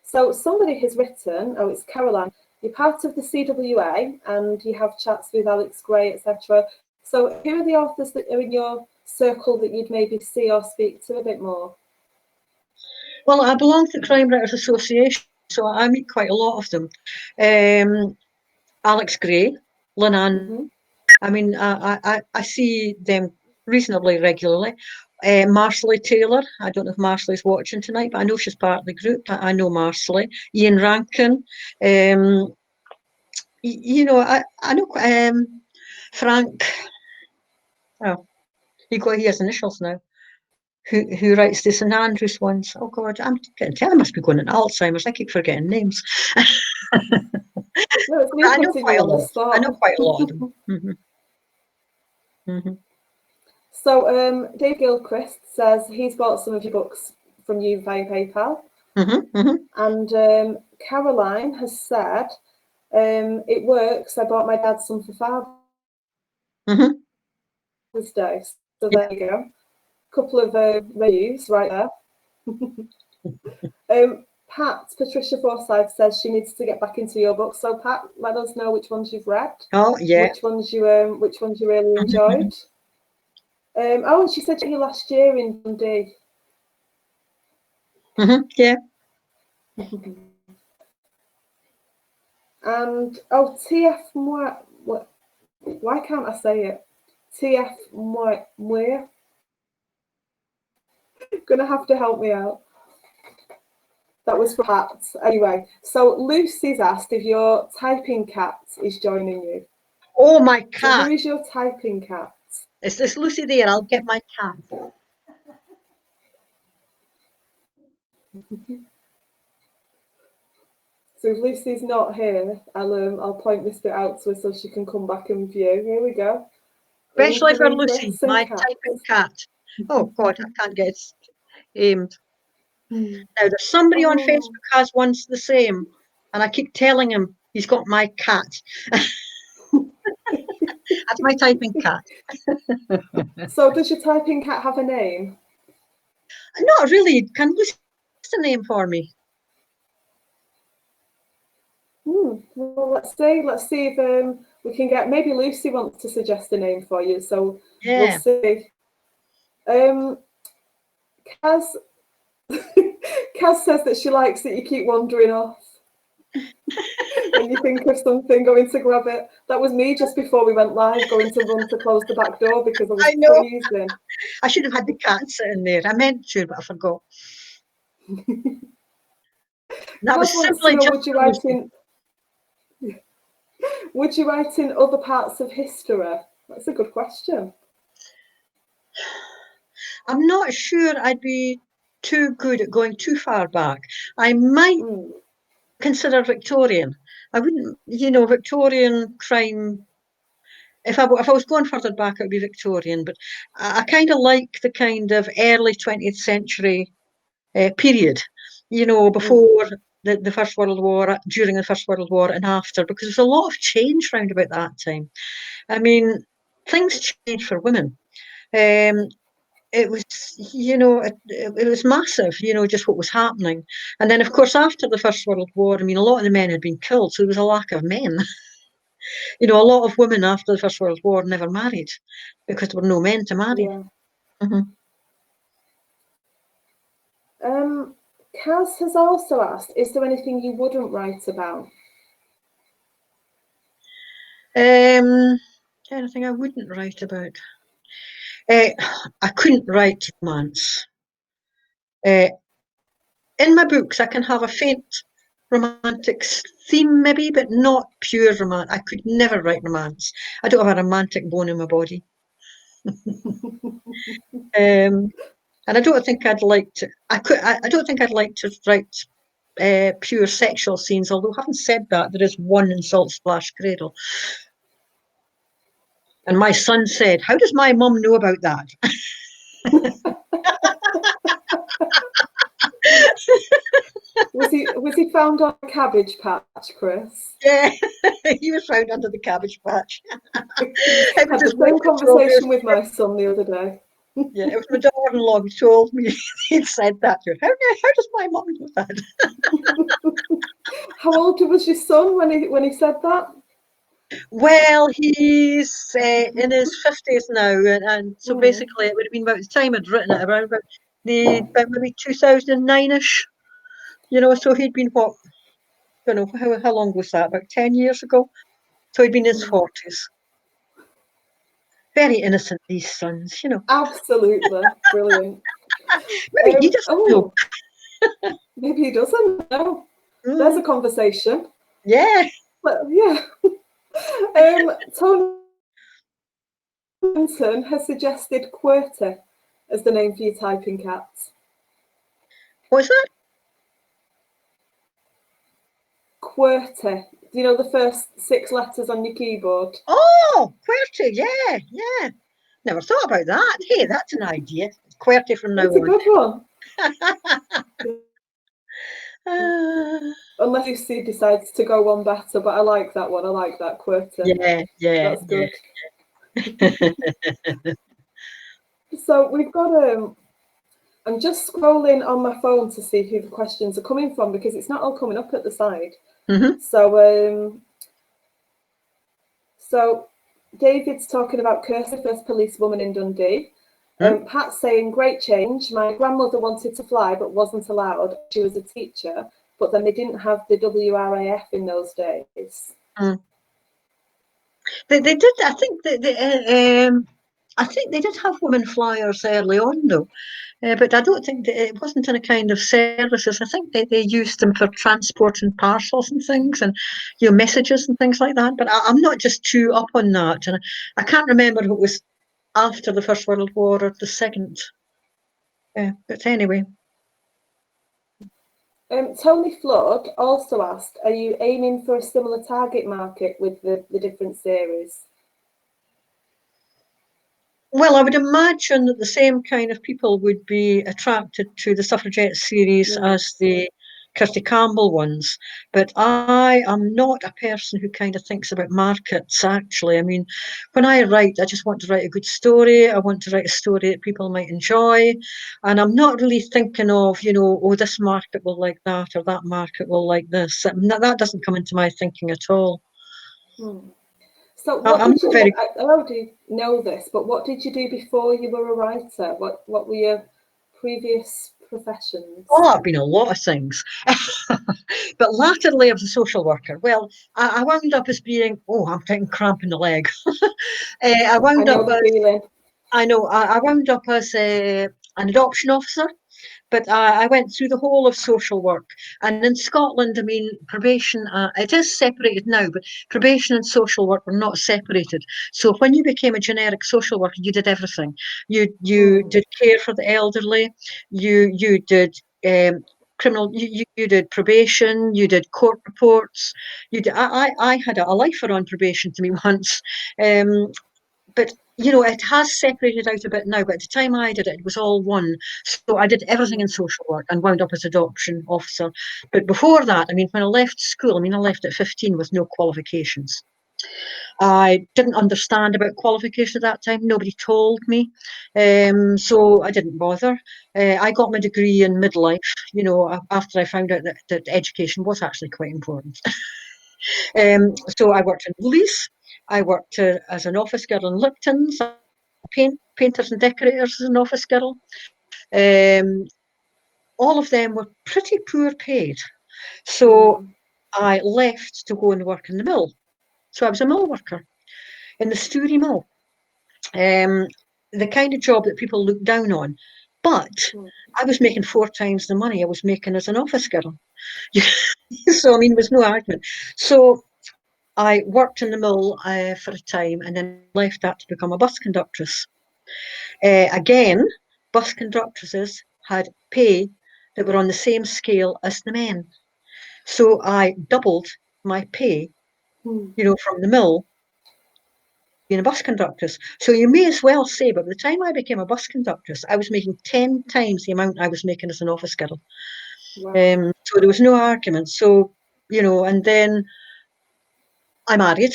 So somebody has written, it's Caroline, you're part of the CWA and you have chats with Alex Gray, etc. So who are the authors that are in your circle that you'd maybe see or speak to a bit more? Well, I belong to the Crime Writers Association, so I meet quite a lot of them. Alex Gray, Lynn. I mean, I see them reasonably regularly. Marcelly Taylor, I don't know if Marcelly's watching tonight, but I know she's part of the group. I know Marcelly. Ian Rankin. I know Frank. Oh, he has initials now. Who writes the St Andrews ones? Oh God, I must be going into Alzheimer's. I keep forgetting names. No, it's me putting you on the spot. I know quite a lot of them. So Dave Gilchrist says he's bought some of your books from you via PayPal. And Caroline has said, it works. I bought my dad some for Father's Day. So there you go. Couple of reviews right there. Pat, Patricia Forsyth says she needs to get back into your book. So Pat, let us know which ones you've read. Oh yeah. Which ones you really enjoyed. And she said you last year in Dundee. Yeah. And TF why can't I say it? TF Muir. Gonna have to help me out. That was for Pat. Anyway, so Lucy's asked if your typing cat is joining you. Oh, my cat. So who is your typing cat? Is this Lucy there? I'll get my cat. So if Lucy's not here, I'll point this bit out to her so she can come back and view. Here we go. Especially for Lucy, my typing cat. Oh God, I can't get it aimed. Now there's somebody on Facebook has one's the same, and I keep telling him he's got my cat. That's my typing cat. So does your typing cat have a name? Not really. Can Lucy list a name for me? Well, let's see if We can get, maybe Lucy wants to suggest a name for you, so we'll Yeah. see. Kaz, Kaz says that she likes that you keep wandering off. When you think of something, going to grab it. That was me just before we went live, going to run to close the back door because I was I know. freezing. I should have had the cat sitting there. I meant to, but I forgot. That Kaz was wants to simply know, just would you write in other parts of history? That's a good question. I'm not sure I'd be too good at going too far back. I might consider Victorian. I wouldn't, Victorian crime. If I was going further back, it would be Victorian. But I kind of like the kind of early 20th century period, before the First World War, during the First World War, and after, because there's a lot of change round about that time. I mean, things changed for women. It was, it was massive, just what was happening. And then, of course, after the First World War, I mean, a lot of the men had been killed, so there was a lack of men. A lot of women after the First World War never married because there were no men to marry. Yeah. Mm-hmm. Kaz has also asked, is there anything you wouldn't write about? Anything I wouldn't write about? I couldn't write romance. In my books, I can have a faint romantic theme, maybe, but not pure romance. I could never write romance. I don't have a romantic bone in my body. And I don't think I'd like to. I don't think I'd like to write pure sexual scenes. Although, having said that, there is one in Salt Splash Cradle. And my son said, "How does my mum know about that?" Was he found on a cabbage patch, Chris? Yeah, he was found under the cabbage patch. Had the same conversation with my son the other day. Yeah, it was my daughter-in-law who told me he'd said that to her. How does my mum know that? How old was your son when he said that? Well, he's in his 50s now, and so basically it would have been about the time I'd written it, around about maybe 2009-ish. So he'd been what? I don't know, how long was that? About 10 years ago. So he'd been in his 40s. Very innocent, these sons, Absolutely. Brilliant. Maybe he doesn't know. Maybe he doesn't know. There's a conversation. Yeah. But, yeah. Tony Benson has suggested QWERTY as the name for your typing cat. What's that? QWERTY. Do you know the first 6 letters on your keyboard? Oh, QWERTY, yeah. Never thought about that. Hey, that's an idea. QWERTY from now on. It's a good one. Unless Lucy decides to go one better, but I like that one. I like that, QWERTY. Yeah. That's good. So we've got I'm just scrolling on my phone to see who the questions are coming from because it's not all coming up at the side. Mm-hmm. So David's talking about Kirsty, first policewoman in Dundee. Pat's saying, great change. My grandmother wanted to fly but wasn't allowed. She was a teacher, but then they didn't have the WRAF in those days. They did. I think they did have women flyers early on, though. But I don't think it wasn't in a kind of services. I think they used them for transport and parcels and things, and messages and things like that. But I'm not just too up on that, and I can't remember if it was after the First World War or the Second. But anyway. Tony Flood also asked, are you aiming for a similar target market with the different series? Well, I would imagine that the same kind of people would be attracted to the suffragette series as the Kirsty Campbell ones. But I am not a person who kind of thinks about markets, actually. I mean, when I write, I just want to write a good story. I want to write a story that people might enjoy. And I'm not really thinking of, this market will like that or that market will like this. That doesn't come into my thinking at all. So what I'm did you? very. I already know this, but what did you do before you were a writer? What were your previous professions? Oh, I've been a lot of things. But latterly, I was a social worker. Well, I wound up as being, oh, I'm getting cramp in the leg. I I wound up know the as, feeling. I know, I wound up as an adoption officer. But I went through the whole of social work. And in Scotland, I mean, probation, it is separated now, but probation and social work were not separated. So when you became a generic social worker, you did everything. You did care for the elderly, you did criminal, you did probation, you did court reports. I had a lifer on probation to me once. But it has separated out a bit now. But at the time I did it was all one. So I did everything in social work and wound up as adoption officer. But before that, I mean, when I left school, I left at 15 with no qualifications. I didn't understand about qualification at that time. Nobody told me, so I didn't bother. I got my degree in midlife. After I found out that education was actually quite important. So I worked in police. I worked as an office girl in Lipton's, painters and decorators as an office girl. Um, all of them were pretty poor paid. So I left to go and work in the mill. So I was a mill worker in the Story Mill. The kind of job that people look down on. But I was making 4 times the money I was making as an office girl. So, there was no argument. So I worked in the mill for a time and then left that to become a bus conductress. Again, bus conductresses had pay that were on the same scale as the men. So I doubled my pay, from the mill being a bus conductress. So you may as well say, but by the time I became a bus conductress, I was making 10 times the amount I was making as an office girl. Wow. So there was no argument. So, and then I married.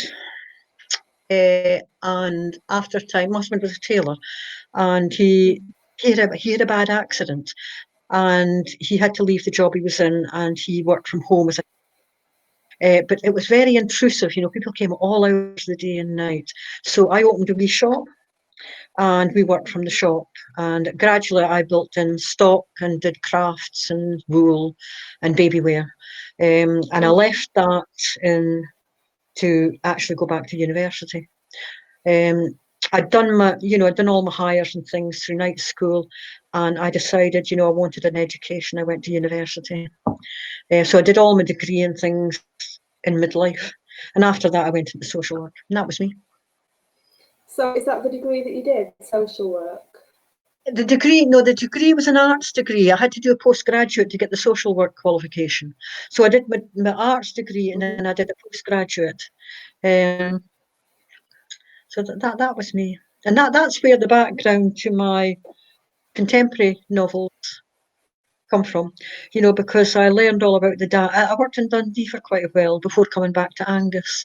And after time, my husband was a tailor, and he had a bad accident, and he had to leave the job he was in, and he worked from home but it was very intrusive. People came all hours of the day and night. So I opened a wee shop, and we worked from the shop. And gradually, I built in stock and did crafts and wool and baby wear. And I left that to actually go back to university. I'd done all my hires and things through night school, and I decided, I wanted an education. I went to university. So I did all my degree and things in midlife. And after that, I went into social work, and that was me. So is that the degree that you did, social work? The degree was an arts degree. I had to do a postgraduate to get the social work qualification. So I did my arts degree, and then I did a postgraduate. So that was me. And that's where the background to my contemporary novels come from, because I learned all about I worked in Dundee for quite a while before coming back to Angus,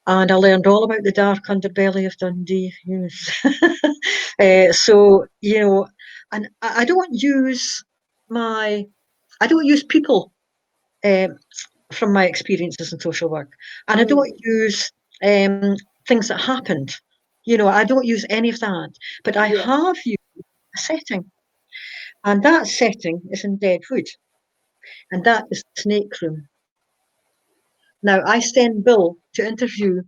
and I learned all about the dark underbelly of Dundee. So, and I don't use people from my experiences in social work, and I don't use things that happened. I don't use any of that, but I have used a setting, and that setting is in Deadwood, and that is the snake room. Now, I send Bill to interview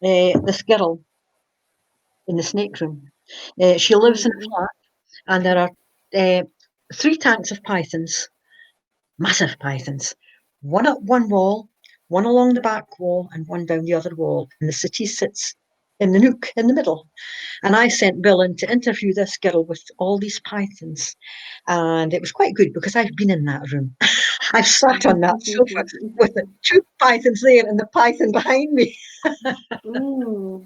this girl in the snake room. She lives in a flat, and there are 3 tanks of pythons, massive pythons, one up one wall, one along the back wall, and one down the other wall. And the city sits in the nook in the middle. And I sent Bill in to interview this girl with all these pythons. And it was quite good because I've been in that room. I've sat on that sofa with the 2 pythons there and the python behind me. Oh,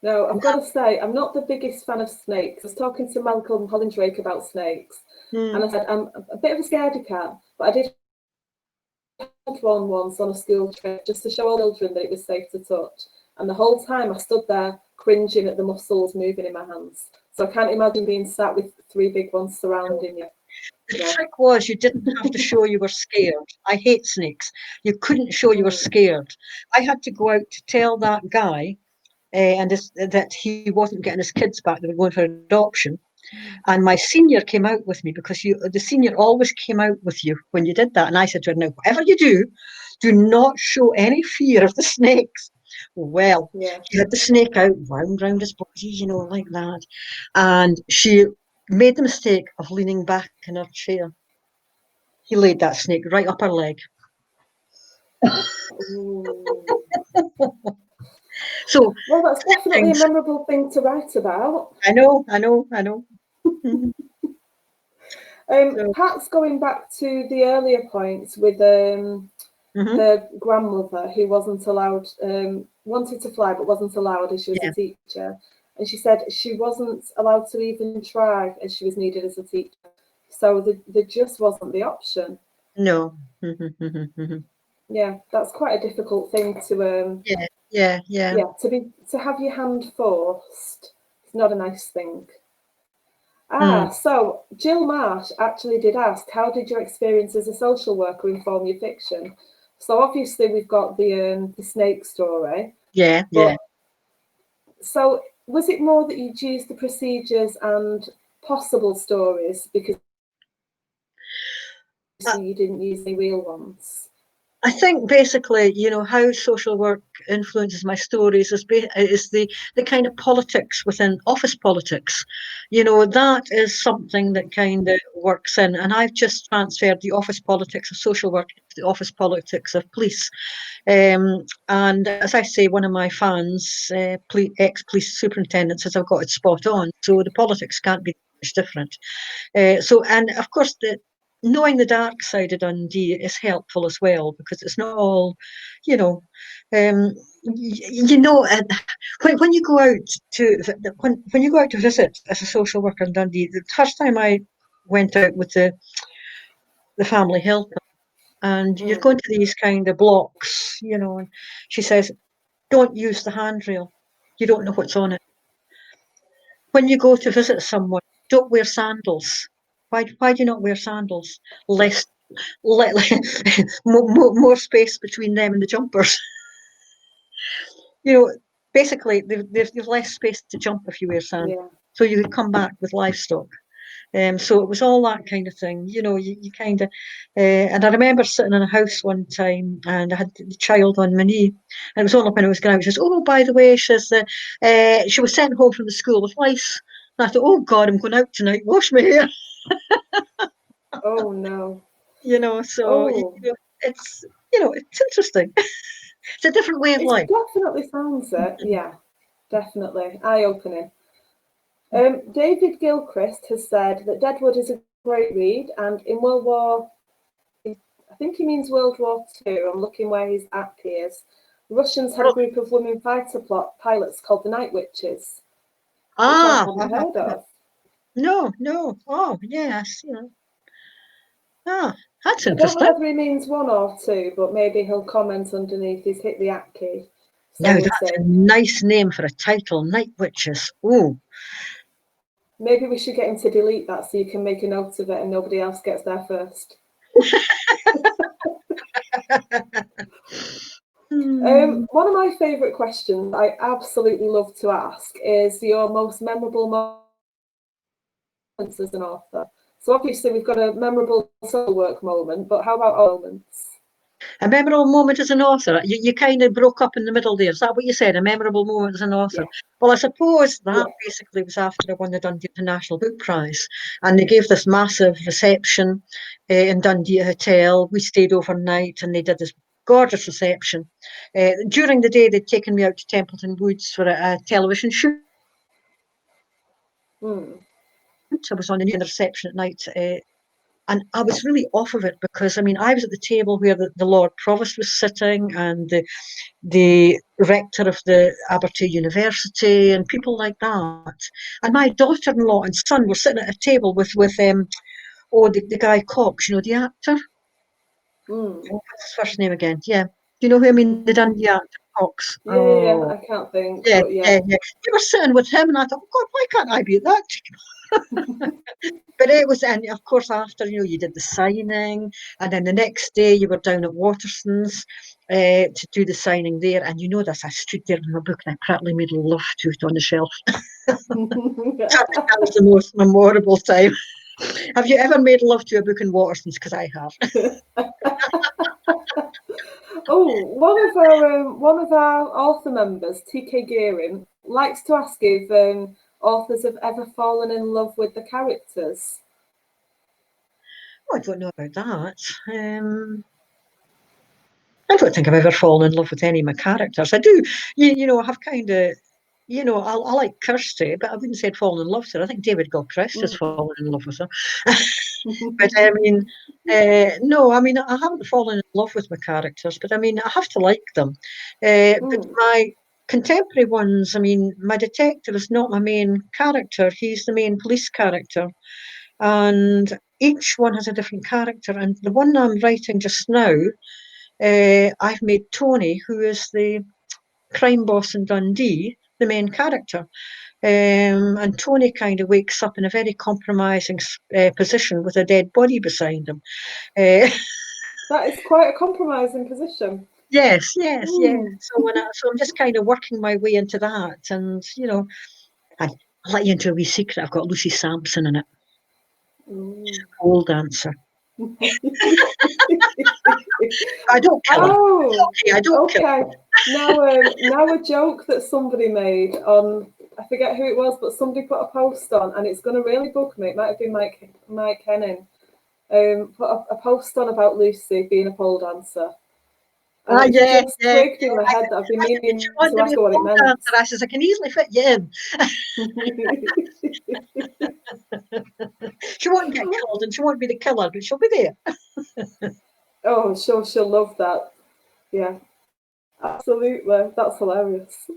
No, I've got to say, I'm not the biggest fan of snakes. I was talking to Malcolm Hollindrake about snakes, and I said, I'm a bit of a scaredy cat, but I did hold one once on a school trip just to show all children that it was safe to touch. And the whole time I stood there cringing at the muscles moving in my hands. So I can't imagine being sat with 3 big ones surrounding you. The trick was you didn't have to show you were scared. I hate snakes. You couldn't show you were scared. I had to go out to tell that guy that he wasn't getting his kids back. They were going for adoption. And my senior came out with me because the senior always came out with you when you did that. And I said to her, now, whatever you do not show any fear of the snakes. Well, he had the snake out, wound round his body, like that. And she made the mistake of leaning back in her chair. He laid that snake right up her leg. So, well, that's definitely a memorable thing to write about. I know. Perhaps going back to the earlier points with the grandmother who wasn't allowed, wanted to fly but wasn't allowed as she was a teacher. And she said she wasn't allowed to even try as she was needed as a teacher. So there just wasn't the option. No. Yeah, that's quite a difficult thing to to have your hand forced. It's not a nice thing. So Jill Marsh actually did ask, how did your experience as a social worker inform your fiction? So obviously we've got the snake story. Yeah. So was it more that you'd use the procedures and possible stories because you didn't use any real ones? I think basically, how social work influences my stories is the kind of politics within office politics. That is something that kind of works in. And I've just transferred the office politics of social work to the office politics of police. And as I say, one of my fans, ex-police superintendent, says I've got it spot on. So the politics can't be much different. And of course, knowing the dark side of Dundee is helpful as well, because it's not all, when you go out when you go out to visit as a social worker in Dundee, the first time I went out with the family helper, and you're going to these kind of blocks, and she says, don't use the handrail. You don't know what's on it. When you go to visit someone, don't wear sandals. Why do you not wear sandals? Less more space between them and the jumpers. Basically, there's less space to jump if you wear sandals. Yeah. So you could come back with livestock. So it was all that kind of thing, you kind of, and I remember sitting in a house one time and I had the child on my knee, and it was only when I was going out, she says, oh, by the way, she was sent home from the school with lice. And I thought, oh God, I'm going out tonight, wash my hair. Oh no. It's, it's interesting. It's a different way of life. It definitely sounds it, yeah, definitely. Eye-opening. David Gilchrist has said that Deadwood is a great read, and in World War, I think he means World War II, I'm looking where his act is, Russians had a group of women fighter pilots called the Night Witches, which I hadn't heard of. No. Oh, yes. That's interesting. I don't know whether he means one or two, but maybe he'll comment underneath. He's hit the app key. So now, that's a nice name for a title, Night Witches. Oh. Maybe we should get him to delete that so you can make a note of it and nobody else gets there first. One of my favourite questions I absolutely love to ask is your most memorable moments as an author. So obviously we've got a memorable social work moment, but how about moments? A memorable moment as an author? You kind of broke up in the middle there. Is that what you said? A memorable moment as an author? Yeah. Well, I suppose that basically was after I won the Dundee International Book Prize. And they gave this massive reception in Dundee Hotel. We stayed overnight and they did this gorgeous reception. During the day, they'd taken me out to Templeton Woods for a television shoot. I was on the reception at night. And I was really off of it because, I was at the table where the Lord Provost was sitting and the rector of the Abertay University and people like that. And my daughter-in-law and son were sitting at a table with the guy Cox, the actor. What's his first name again? Yeah. Do you know who I mean? The Dundee actor, Cox. Yeah, I can't think. Yeah. You were sitting with him and I thought, God, why can't I be at that? But it was, and of course, after you did the signing, and then the next day you were down at Waterson's to do the signing there. And you know this, I stood there with my book and I practically made love to it on the shelf. That was the most memorable time. Have you ever made love to a book in Waterson's? Because I have. Oh, one of our author members, TK Gearing, likes to ask if authors have ever fallen in love with the characters. Oh, I don't know about that. I don't think I've ever fallen in love with any of my characters. I do, I have kind of, I like Kirsty, but I wouldn't say I'd fallen in love with her. I think David Gilchrist has fallen in love with her. But I mean, no, I mean, I haven't fallen in love with my characters, but I mean, I have to like them. But my contemporary ones, I mean, my detective is not my main character. He's the main police character. And each one has a different character. And the one I'm writing just now, I've made Tony, who is the crime boss in Dundee, the main character. And Tony kind of wakes up in a very compromising position with a dead body beside him. That is quite a compromising position. Yes. So I'm just kind of working my way into that, and I'll let you into a wee secret. I've got Lucy Sampson in it, pole dancer. I don't kill her. Oh, okay, I don't kill her. Now a joke that somebody made on, I forget who it was, but somebody put a post on, and it's going to really bug me. It might have been Mike Henning. Put a post on about Lucy being a pole dancer. And it just twigged in my head that I've been meaning to ask her what it meant. I says, I can easily fit you in. She won't get killed and she won't be the killer, but she'll be there. Oh, I'm sure she'll love that. Yeah, absolutely. That's hilarious.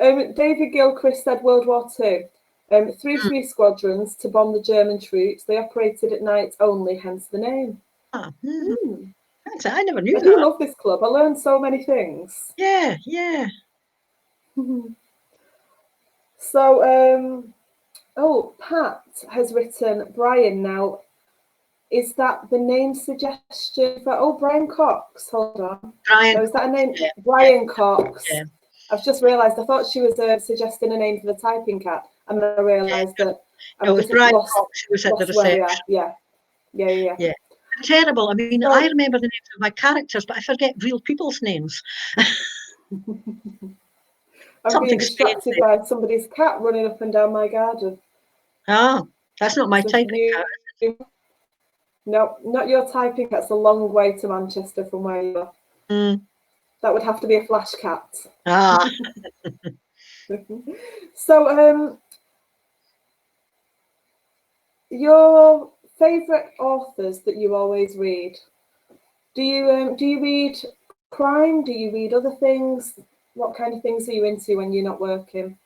David Gilchrist said World War II. 3 squadrons to bomb the German troops. They operated at night only, hence the name. I never knew that. I do love this club. I learned so many things. Yeah. So, Pat has written Brian now. Is that the name suggestion for Brian Cox? Hold on. Brian. Is that a name? Yeah. Brian Cox. Yeah. I've just realised. I thought she was suggesting a name for the typing cat, and then I realised that I've just Brian lost. Cox, who was at the reception. Yeah. Terrible. I mean, I remember the names of my characters, but I forget real people's names. I'm being distracted by somebody's cat running up and down my garden. Ah, that's not my typing cat. No, not your typing cat. It's a long way to Manchester from where you are. That would have to be a flash cat. Ah. So, your favourite authors that you always read? Do you read crime? Do you read other things? What kind of things are you into when you're not working?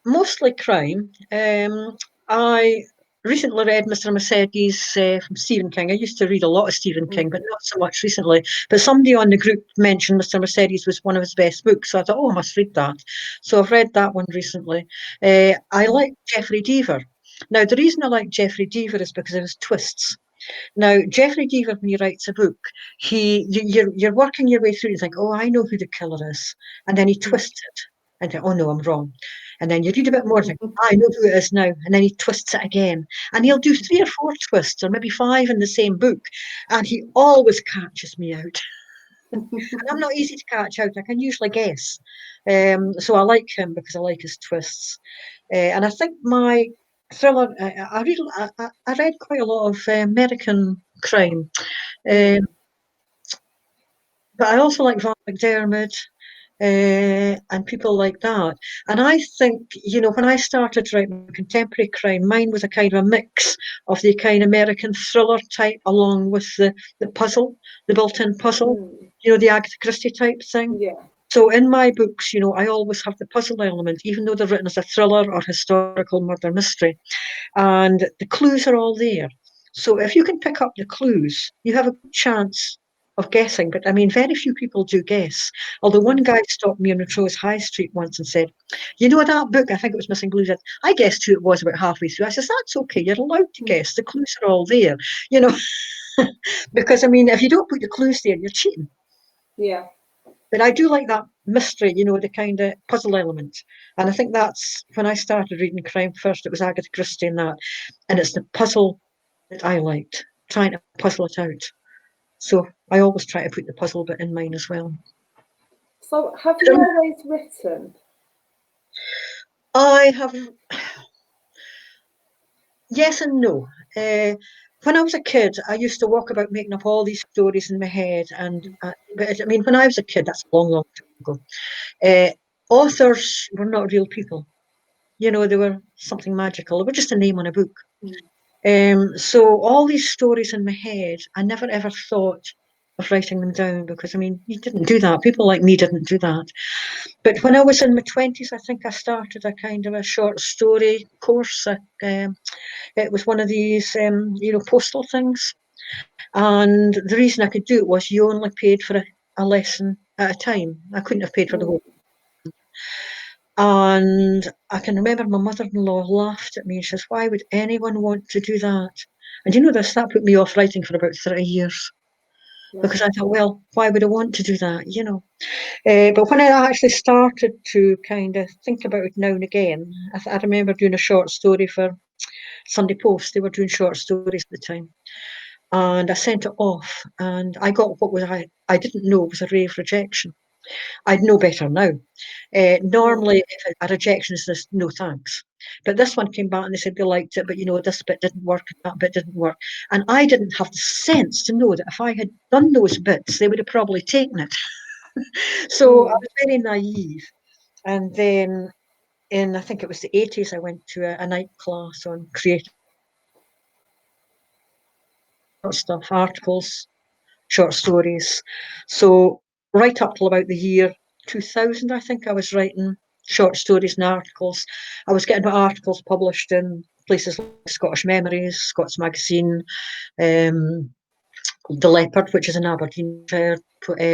Mostly crime. I recently read Mr. Mercedes from Stephen King. I used to read a lot of Stephen King, but not so much recently. But somebody on the group mentioned Mr. Mercedes was one of his best books. So I thought, I must read that. So I've read that one recently. I like Jeffrey Deaver. Now, the reason I like Jeffrey Deaver is because of his twists. Now, Jeffrey Deaver, when he writes a book, you're working your way through. You think, I know who the killer is, and then he twists it, and think, oh no, I'm wrong. And then you read a bit more, and think, I know who it is now, and then he twists it again, and he'll do 3 or 4 twists, or maybe 5 in the same book, and he always catches me out. And I'm not easy to catch out. I can usually guess. So I like him because I like his twists, and I think my thriller. I read quite a lot of American crime, but I also like Val McDermid and people like that. And I think, when I started writing contemporary crime, mine was a kind of a mix of the kind of American thriller type, along with the puzzle, the built-in puzzle, the Agatha Christie type thing. Yeah. So in my books, I always have the puzzle element, even though they're written as a thriller or historical murder mystery. And the clues are all there. So if you can pick up the clues, you have a good chance of guessing, but I mean, very few people do guess. Although one guy stopped me on Montrose High Street once and said, "You know that book? I think it was Missing Blues." I guessed who it was about halfway through. I says, "That's okay. You're allowed to guess. The clues are all there, you know." Because I mean, if you don't put the clues there, you're cheating. Yeah. But I do like that mystery, you know, the kind of puzzle element. And I think that's when I started reading crime first. It was Agatha Christie and that, and it's the puzzle that I liked, trying to puzzle it out. So I always try to put the puzzle bit in mine as well. So have you always written? I have, yes and no. When I was a kid, I used to walk about making up all these stories in my head. And but I mean, when I was a kid, that's a long, long time ago. Authors were not real people. You know, they were something magical. They were just a name on a book. So all these stories in my head, I never ever thought of writing them down because I mean, you didn't do that. People like me didn't do that. But when I was in my 20s, I think I started a kind of a short story course. It was one of these, you know, postal things. And the reason I could do it was you only paid for a lesson at a time. I couldn't have paid for the whole. And I can remember my mother-in-law laughed at me and says, "Why would anyone want to do that?" And you know this, that put me off writing for about 30 years. Because I thought, well, why would I want to do that, you know? But when I actually started to kind of think about it now and again, I remember doing a short story for Sunday Post. They were doing short stories at the time. And I sent it off and I got what was I didn't know was a rave rejection. I'd know better now. Normally, if a rejection is this, no thanks. But this one came back and they said they liked it, but you know, this bit didn't work, that bit didn't work. And I didn't have the sense to know that if I had done those bits, they would have probably taken it. So I was very naive. And then I think it was the 80s, I went to a night class on creative stuff, articles, short stories. So right up till about the year 2000, I think I was writing short stories and articles. I was getting articles published in places like Scottish Memories, Scots Magazine, um, The Leopard, which is an Aberdeenshire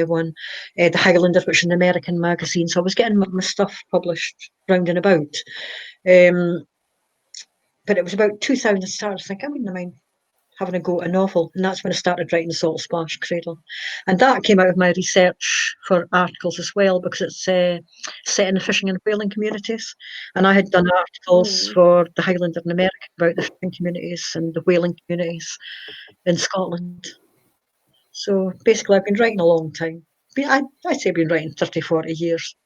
one, The Highlander, which is an American magazine. So I was getting my stuff published round and about. But it was about 2000 I started thinking, I wouldn't mind having a go at a novel. And that's when I started writing Salt Splash Cradle. And that came out of my research for articles as well, because it's set in the fishing and whaling communities. And I had done articles for the Highlander in America about the fishing communities and the whaling communities in Scotland. So basically, I've been writing a long time. I'd say I've been writing 30, 40 years.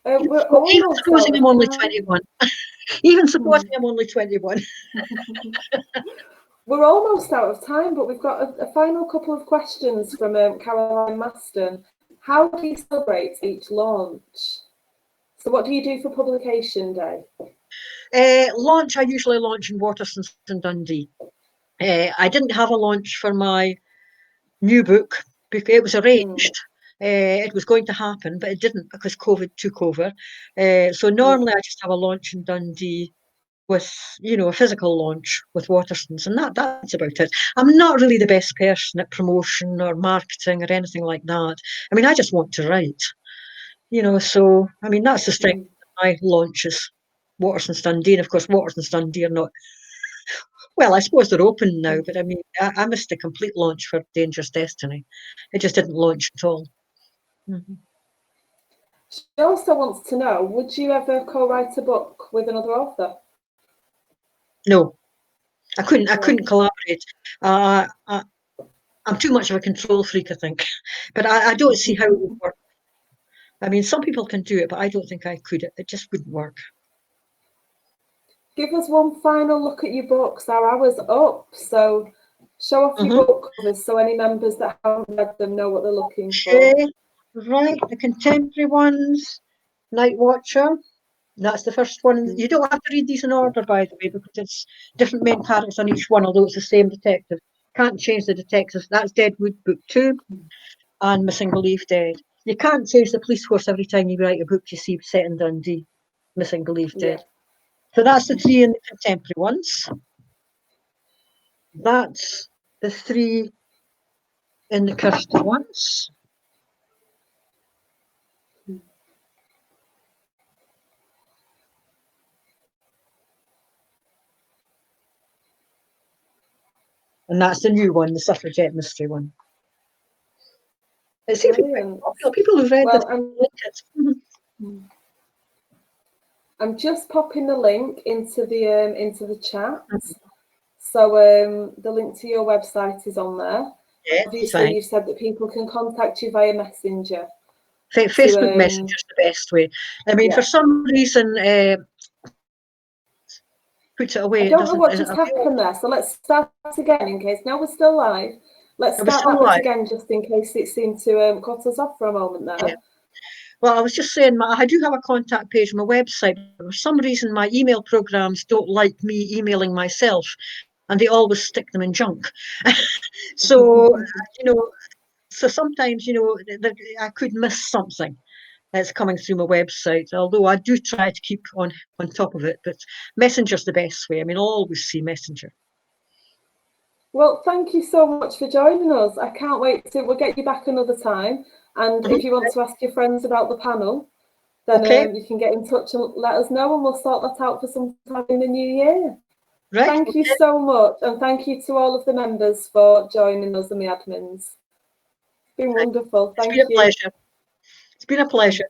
We're Even almost supposing out I'm of only time. 21. Even supposing I'm only 21. We're almost out of time, but we've got a final couple of questions from Caroline Maston. How do you celebrate each launch? So what do you do for publication day? Launch, I usually launch in Waterstones and Dundee. I didn't have a launch for my new book because it was arranged. It was going to happen, but it didn't because COVID took over. So normally I just have a launch in Dundee with, you know, a physical launch with Waterstones, and that's about it. I'm not really the best person at promotion or marketing or anything like that. I mean, I just want to write, you know, so I mean that's the strength of my launches. Waterstones Dundee, and of course Waterstones Dundee are not, well, I suppose they're open now, but I mean, I missed a complete launch for Dangerous Destiny. It just didn't launch at all. She also wants to know, would you ever co-write a book with another author? No, I couldn't collaborate. I'm too much of a control freak, I think. But I don't see how it would work. I mean, some people can do it, but I don't think I could. It just wouldn't work. Give us one final look at your books. Our hour's up, so show off your book covers so any members that haven't read them know what they're looking for. Right, the contemporary ones, Night Watcher. That's the first one. You don't have to read these in order, by the way, because it's different main characters on each one, although it's the same detective. Can't change the detectives. That's Deadwood Book 2 and Missing Believed Dead. You can't change the police force every time you write a book you see set in Dundee, Missing Believed Dead. So that's the three in the contemporary ones. That's the three in the Kirsty ones. And that's the new one, the Suffragette Mystery one. It seems to be quite popular. People who've read this like it. I'm just popping the link into the chat. So the link to your website is on there. Yeah, obviously, you've said that people can contact you via Messenger. Facebook Messenger is the best way. I mean, for some reason, put it away. I don't know what just happened there. So let's start again in case. Now we're still live. Let's start that bit again just in case it seemed to cut us off for a moment there. Yeah. Well, I was just saying, I do have a contact page on my website. For some reason, my email programs don't like me emailing myself, and they always stick them in junk. So, so sometimes, I could miss something that's coming through my website, although I do try to keep on top of it. But Messenger's the best way. I mean, I'll always see Messenger. Well, thank you so much for joining us. I can't wait we'll get you back another time. And if you want to ask your friends about the panel, then you can get in touch and let us know, and we'll sort that out for some time in the new year. Right. Thank you so much, and thank you to all of the members for joining us and the admins. It's been wonderful. Thank you. It's been a pleasure. It's been a pleasure.